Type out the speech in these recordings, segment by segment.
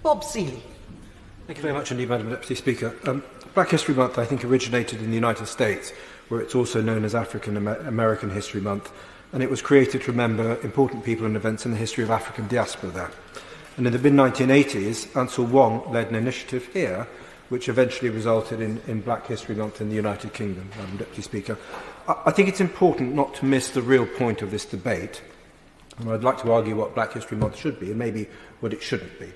Bob Seeley. Thank you very much indeed, Madam Deputy Speaker. Black History Month, I think, originated in the United States, where it's also known as African American History Month, and it was created to remember important people and events in the history of African diaspora there. And in the mid-1980s, Ansel Wong led an initiative here, which eventually resulted in Black History Month in the United Kingdom, Madam Deputy Speaker. I think it's important not to miss the real point of this debate, and I'd like to argue what Black History Month should be and maybe what it shouldn't be.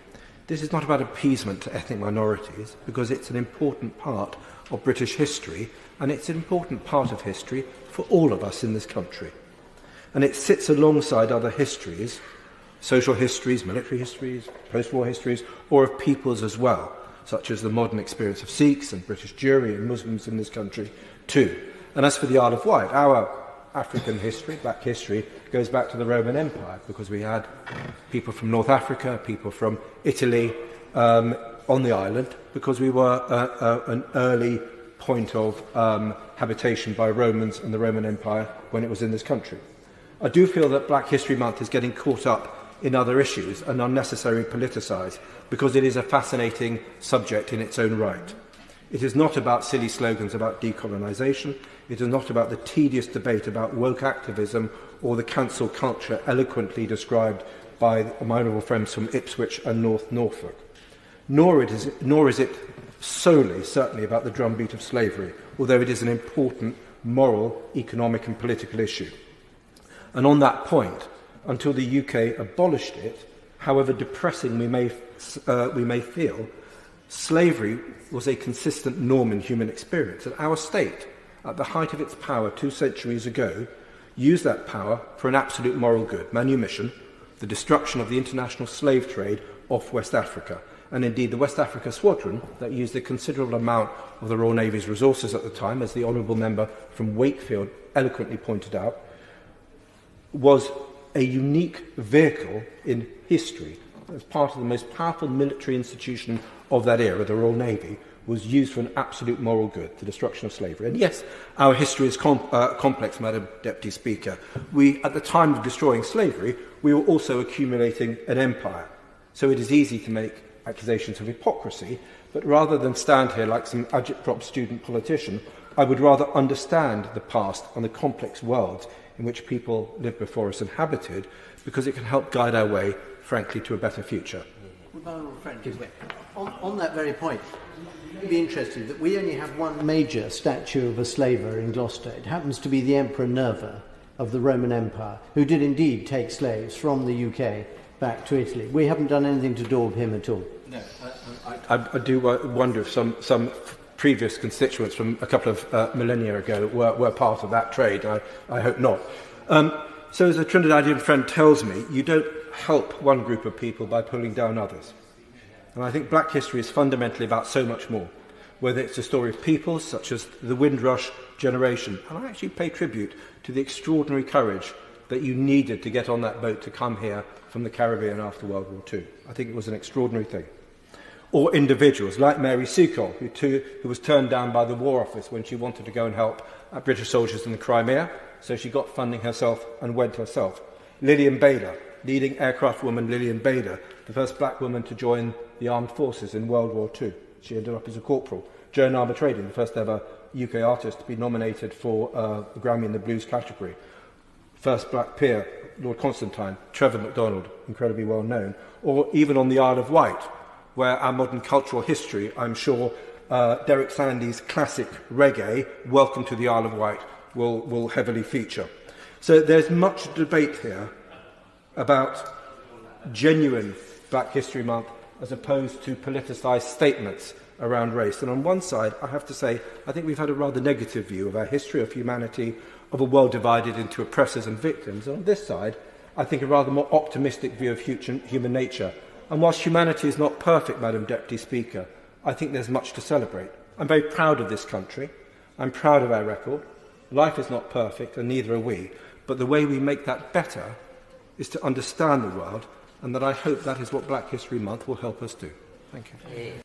This is not about appeasement to ethnic minorities, because it's an important part of British history, and it's an important part of history for all of us in this country. And it sits alongside other histories, social histories, military histories, post-war histories, or of peoples as well, such as the modern experience of Sikhs and British Jewry and Muslims in this country too. And as for the Isle of Wight, our African history, black history, goes back to the Roman Empire, because we had people from North Africa, people from Italy on the island, because we were an early point of habitation by Romans and the Roman Empire when it was in this country. I do feel that Black History Month is getting caught up in other issues and unnecessarily politicised, because it is a fascinating subject in its own right. It is not about silly slogans about decolonisation. It is not about the tedious debate about woke activism or the cancel culture eloquently described by my honourable friends from Ipswich and North Norfolk. Nor is it solely, certainly, about the drumbeat of slavery, although it is an important moral, economic and political issue. And on that point, until the UK abolished it, however depressing we may feel, slavery was a consistent norm in human experience. And our state, at the height of its power 2 centuries ago, used that power for an absolute moral good, manumission, the destruction of the international slave trade off West Africa. And indeed, the West Africa Squadron, that used a considerable amount of the Royal Navy's resources at the time, as the honourable member from Wakefield eloquently pointed out, was a unique vehicle in history. As part of the most powerful military institution of that era, the Royal Navy, was used for an absolute moral good, the destruction of slavery. And yes, our history is complex, Madam Deputy Speaker. At the time of destroying slavery, we were also accumulating an empire. So it is easy to make accusations of hypocrisy, but rather than stand here like some agitprop student politician, I would rather understand the past and the complex world in which people lived before us inhabited, because it can help guide our way, frankly, to a better future. On that very point, you'd be interested that we only have one major statue of a slaver in Gloucester. It happens to be the Emperor Nerva of the Roman Empire, who did indeed take slaves from the UK back to Italy. We haven't done anything to daub him at all. No, I do wonder if some previous constituents from a couple of millennia ago were part of that trade. I hope not. So as a Trinidadian friend tells me, you don't help one group of people by pulling down others. And I think black history is fundamentally about so much more, whether it's a story of peoples such as the Windrush generation. And I actually pay tribute to the extraordinary courage that you needed to get on that boat to come here from the Caribbean after World War II. I think it was an extraordinary thing. Or individuals like Mary Seacole, who was turned down by the War Office when she wanted to go and help British soldiers in the Crimea, so she got funding herself and went herself. Lillian Bader, leading aircraft woman Lillian Bader, the first black woman to join the armed forces in World War II. She ended up as a corporal. Joan Armatrading, the first ever UK artist to be nominated for the Grammy in the Blues category. First black peer, Lord Constantine, Trevor MacDonald, incredibly well known. Or even on the Isle of Wight, where our modern cultural history, I'm sure, Derek Sandy's classic reggae, Welcome to the Isle of Wight, will heavily feature. So there's much debate here about genuine Black History Month as opposed to politicised statements around race. And on one side, I have to say, I think we've had a rather negative view of our history of humanity, of a world divided into oppressors and victims. And on this side, I think a rather more optimistic view of human nature. And whilst humanity is not perfect, Madam Deputy Speaker, I think there's much to celebrate. I'm very proud of this country. I'm proud of our record. Life is not perfect, and neither are we. But the way we make that better is to understand the world, and that I hope that is what Black History Month will help us do. Thank you.